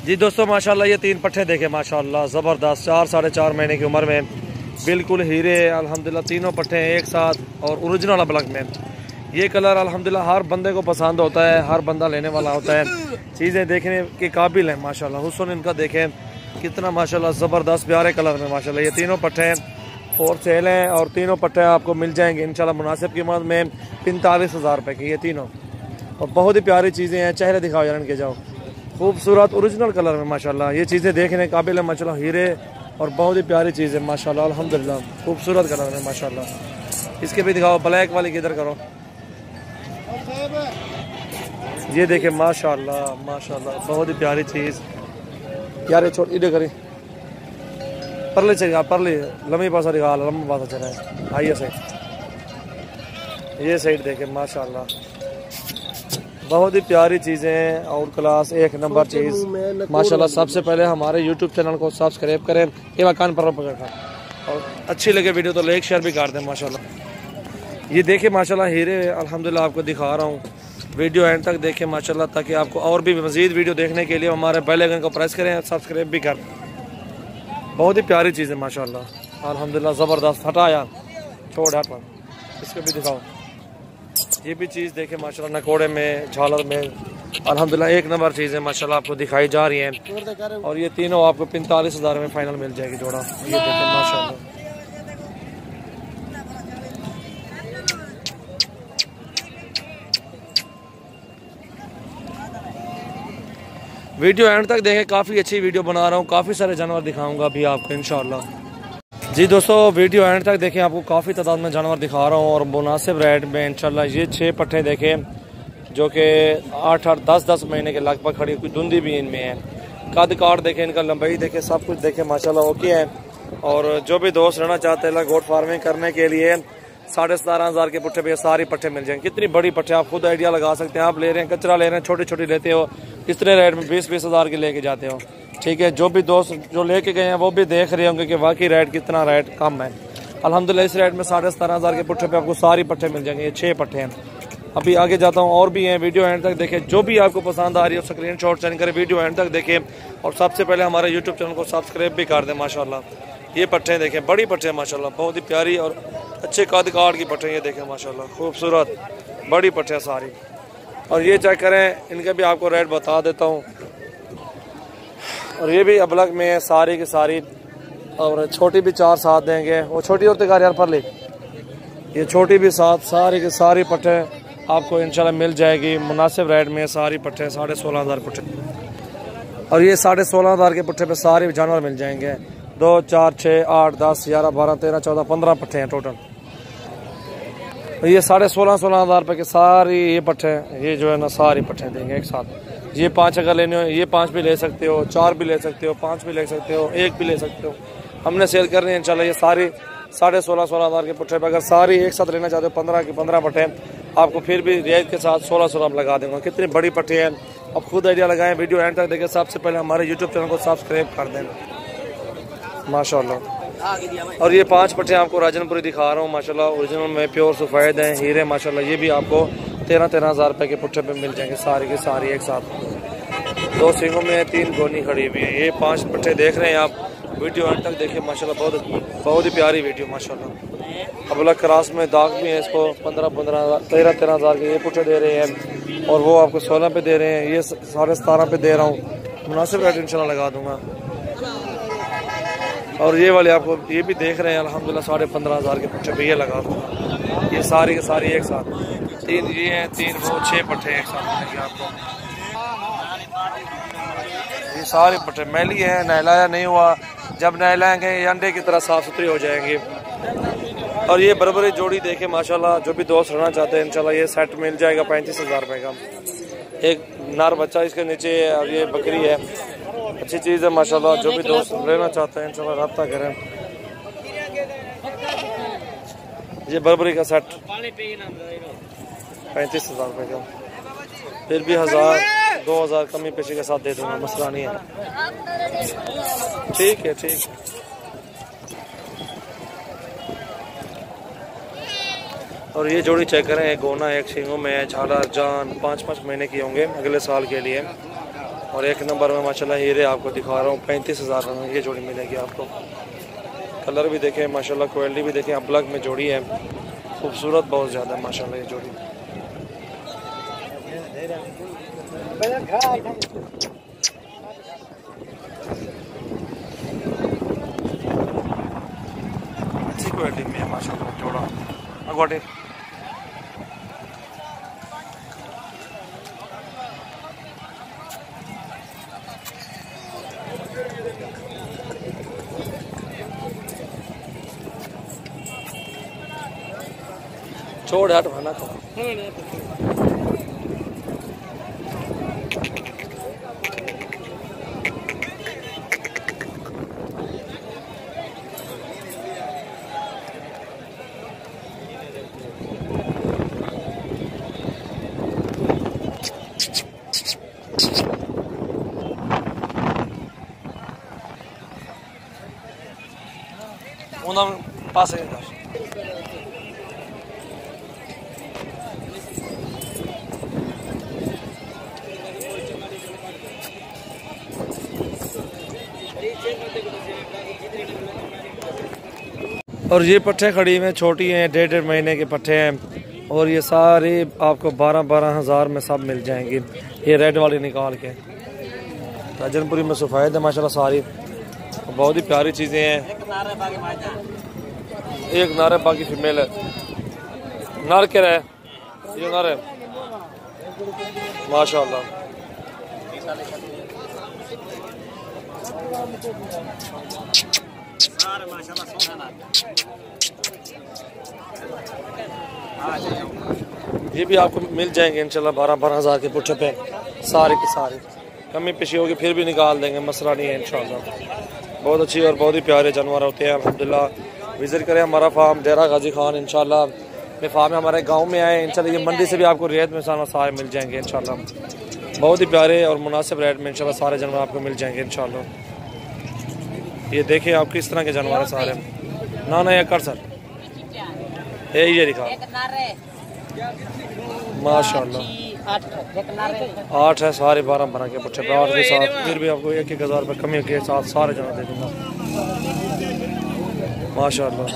जी दोस्तों माशाल्लाह ये 3 पट्ठे देखे माशाल्लाह ज़बरदस्त 4 साढ़े 4 महीने की उम्र में बिल्कुल हीरे अल्हम्दुलिल्लाह तीनों पट्ठे एक साथ और ओरिजिनल ब्लैक में। ये कलर अल्हम्दुलिल्लाह हर बंदे को पसंद होता है, हर बंदा लेने वाला होता है। चीज़ें देखने के काबिल हैं माशाल्लाह। हुस्न इनका देखें कितना माशाल्लाह ज़बरदस्त प्यारे कलर में माशाल्लाह। ये तीनों पट्ठे फॉर सेल हैं और तीनों पट्टे आपको मिल जाएंगे इंशाल्लाह मुनासिब कीमत में 45,000 रुपये की ये तीनों। और बहुत ही प्यारी चीज़ें हैं। चेहरे दिखाओ यार इनके, जाओ खूबसूरत ओरिजिनल कलर में माशाल्लाह। ये चीज़ें देखने काबिल है माशाल्लाह, हीरे और बहुत ही प्यारी चीज़ है माशाल्लाह अल्हम्दुलिल्लाह। खूबसूरत कलर में माशाल्लाह। इसके भी दिखाओ, ब्लैक वाली किधर करो, ये देखे माशाल्लाह माशाल्लाह बहुत ही प्यारी चीज़ यार। छोटी इधर करी परले चलेगा, परले लंबी पासा दिखा, लंबा पासा चला है। आइए साइड, ये साइड देखे माशाल्लाह बहुत ही प्यारी चीज़ें और क्लास एक नंबर चीज़ माशाल्लाह। सबसे पहले हमारे यूट्यूब चैनल को सब्सक्राइब करें, ये कान पर पकड़ और अच्छी लगे वीडियो तो लाइक शेयर भी कर दें माशाल्लाह। ये देखे माशाल्लाह हीरे अल्हम्दुलिल्लाह आपको दिखा रहा हूँ, वीडियो एंड तक देखें माशाल्लाह ताकि आपको और भी मज़ीद वीडियो देखने के लिए हमारे बेल आइकन को प्रेस करें, सब्सक्राइब भी करें। बहुत ही प्यारी चीज़ है माशाल्लाह अल्हम्दुलिल्लाह ज़बरदस्त। हटा यार, छोड़ हट पर, इसको भी दिखाओ। ये भी चीज़ देखे माशाल्लाह नकोड़े में, झालर में अल्हम्दुलिल्लाह एक नंबर चीज़ है माशाल्लाह आपको दिखाई जा रही हैं। और ये तीनों आपको 45,000 में फाइनल मिल जाएगी जोड़ा। ये देखें माशाल्लाह। वीडियो एंड तक देखें, काफ़ी अच्छी वीडियो बना रहा हूँ, काफ़ी सारे जानवर दिखाऊंगा अभी आपको इंशाल्लाह। जी दोस्तों वीडियो एंड तक देखें, आपको काफ़ी तादाद में जानवर दिखा रहा हूँ और मुनासिब रेट में इंशाल्लाह। ये 6 पट्ठे देखें जो कि 8-8 10-10 महीने के लगभग खड़ी, कोई धुंधी भी इनमें है। कद काट देखें, इनका लंबाई देखें, सब कुछ देखें माशाल्लाह ओके है। और जो भी दोस्त रहना चाहते हैं गोट फार्मिंग करने के लिए 17,500 के पुट्ठे पे सारी पट्ठे मिल जाएंगे। कितनी बड़ी पट्ठे आप खुद आइडिया लगा सकते हैं। आप ले रहे हैं कचरा ले रहे हैं, छोटी छोटी लेते हो, कितने रेट में 20-20 हज़ार के लेके जाते हो। ठीक है, जो भी दोस्त जो लेके गए हैं वो भी देख रहे होंगे कि वाकई रेट कितना रेट कम है अल्हम्दुलिल्लाह। इस रेट में 17,500 के पुट्ठे पे आपको सारी पट्ठे मिल जाएंगे। ये 6 पट्ठे हैं। अभी आगे जाता हूँ, और भी हैं, वीडियो एंड तक देखें। जो भी आपको पसंद आ रही है स्क्रीन शॉट सेंड करें, वीडियो एंड तक देखें और सबसे पहले हमारे यूट्यूब चैनल को सब्सक्राइब भी कर दें माशाल्लाह। ये पट्ठे देखें, बड़ी पट्ठे माशाल्लाह, बहुत ही प्यारी और अच्छे कद काट की पट्ठे। ये देखें माशाल्लाह खूबसूरत बड़ी पट्ठे सारी। और ये चेक करें, इनके भी आपको रेट बता देता हूँ। और ये भी अबलग में है सारी की सारी, और छोटी भी 4 साथ देंगे। वो छोटी और तैयार पर ले, ये छोटी भी साथ, सारी की सारी पट्ठे आपको इंशाल्लाह मिल जाएगी मुनासिब रेट में। सारी पट्ठे 16,500 पुट्ठे, और ये 16,500 के पुट्ठे पे सारे जानवर मिल जाएंगे। 2 4 6 8 10 11 12 13 14 15 पट्ठे हैं टोटल। ये 16,500 रुपये के सारी ये पट्ठे, ये जो है ना सारी पट्ठे देंगे एक साथ। ये 5 अगर लेने हो, ये 5 भी ले सकते हो, 4 भी ले सकते हो, 5 भी ले सकते हो, 1 भी ले सकते हो। हमने सेल करनी है इंशाल्लाह। ये सारी 16,500 के पुट्ठे पे अगर सारी एक साथ लेना चाहते हो 15 के 15 पट्ठे आपको फिर भी रियायत के साथ 1600 हम लगा देंगे। कितनी बड़ी पट्टी है, अब खुद आइडिया लगाएं। वीडियो एंड तक देखें। सबसे पहले हमारे यूट्यूब चैनल को सब्सक्राइब कर दें माशाल्लाह। और ये 5 पट्टे आपको राजनपुरी दिखा रहा हूँ माशाल्लाह, ओरिजिनल में प्योर सफ़ेद हैं, हीरे माशाल्लाह। ये भी आपको 13,000 रुपये के पुट्ठे पे मिल जाएंगे सारी के सारी एक साथ। 2 सींगों में 3 गोनी खड़ी हुई है। ये 5 पट्टे देख रहे हैं आप, वीडियो अंत तक देखिए माशाल्लाह। बहुत ही प्यारी वीडियो माशाल्लाह। अब अलग क्रास में दाग भी है, इसको 15-15 13,000 के ये पुट्ठे दे रहे हैं। और वो आपको 16 पे दे रहे हैं, ये 17.5 पे दे रहा हूँ। मुनासिब रेट इंशाल्लाह लगा दूंगा। और ये वाले आपको ये भी देख रहे हैं अल्हम्दुलिल्लाह 15,500 के पुट्ठे पे ये लगा दूंगा। ये सारी के सारी एक साथ, 3 ये हैं, 3 वो, 6 पट्टे एक साथ मिलेंगे आपको। ये सारे पट्टे मैली हैं, नहलाया नहीं हुआ। जब नहलाएंगे ये अंडे की तरह साफ सुथरी हो जाएंगे। और ये बराबरी जोड़ी देखे माशाल्लाह। जो भी दोस्त रहना चाहते हैं इंशाल्लाह ये सेट मिल जाएगा 35,000 रुपये का। एक नर बच्चा इसके नीचे है और ये बकरी है। अच्छी चीज़ है माशाल्लाह। जो भी दोस्त लेना चाहते हैं इंशाल्लाह रब्ता करें। ये बर्बरी का सेट 35,000 रुपये का, फिर भी 1,000-2,000 कमी पेशी के साथ दे दूंगा, मसला नहीं है। ठीक है, ठीक। और ये जोड़ी चेक करें, एक गोना एक सींगों में है, झालर जान 5-5 महीने की होंगे, अगले साल के लिए। और एक नंबर में माशाल्लाह हीरे आपको दिखा रहा हूँ। 35,000 में ये जोड़ी मिलेगी आपको। कलर भी देखें माशाल्लाह, क्वालिटी भी देखें, ब्लैक में जोड़ी है, खूबसूरत बहुत ज़्यादा माशाल्लाह ये जोड़ी। अच्छी क्वालिटी में है माशाल्लाह जोड़ा। अगवाटे छोड़ हट भाना को। पास है इधर। और ये पट्टे खड़ी में छोटी हैं, 1.5 महीने के पट्टे हैं और ये सारे आपको 12-12 हज़ार में सब मिल जाएंगे। ये रेड वाली निकाल के राजनपुरी में सफ़ेद है माशाल्लाह सारी, बहुत ही प्यारी चीज़ें हैं। एक नारे बाकी फीमेल है, नार के रहे ये नार है माशाल्लाह। ये भी आपको मिल जाएंगे इंशाल्लाह 12-12 हज़ार के पुट्ठे पे सारे के सारे। कमी पेशी होगी फिर भी निकाल देंगे, मसला नहीं है इंशाल्लाह। बहुत अच्छी और बहुत ही प्यारे जानवर होते हैं अल्हम्दुलिल्लाह। विज़िट करें हमारा फार्म डेरा गाजी खान इंशाल्लाह। ये फार्म में हमारे गांव में आए इंशाल्लाह। ये मंडी से भी आपको रेट में सारे मिल जाएंगे इंशाल्लाह। बहुत ही प्यारे और मुनासिब रेट में इंशाल्लाह सारे जानवर आपको मिल जाएंगे इंशाल्लाह। ये देखें आप किस तरह के जानवर है सारे। ना ना ये कर सर ये दिखा माशाल्लाह। 8 है सारे 12-12 के पुट्ठे पे 8 के साथ। फिर भी आपको 1-1 हज़ार रुपये कमी के साथ सारे जानवर दे दूँगा माशाल्लाह।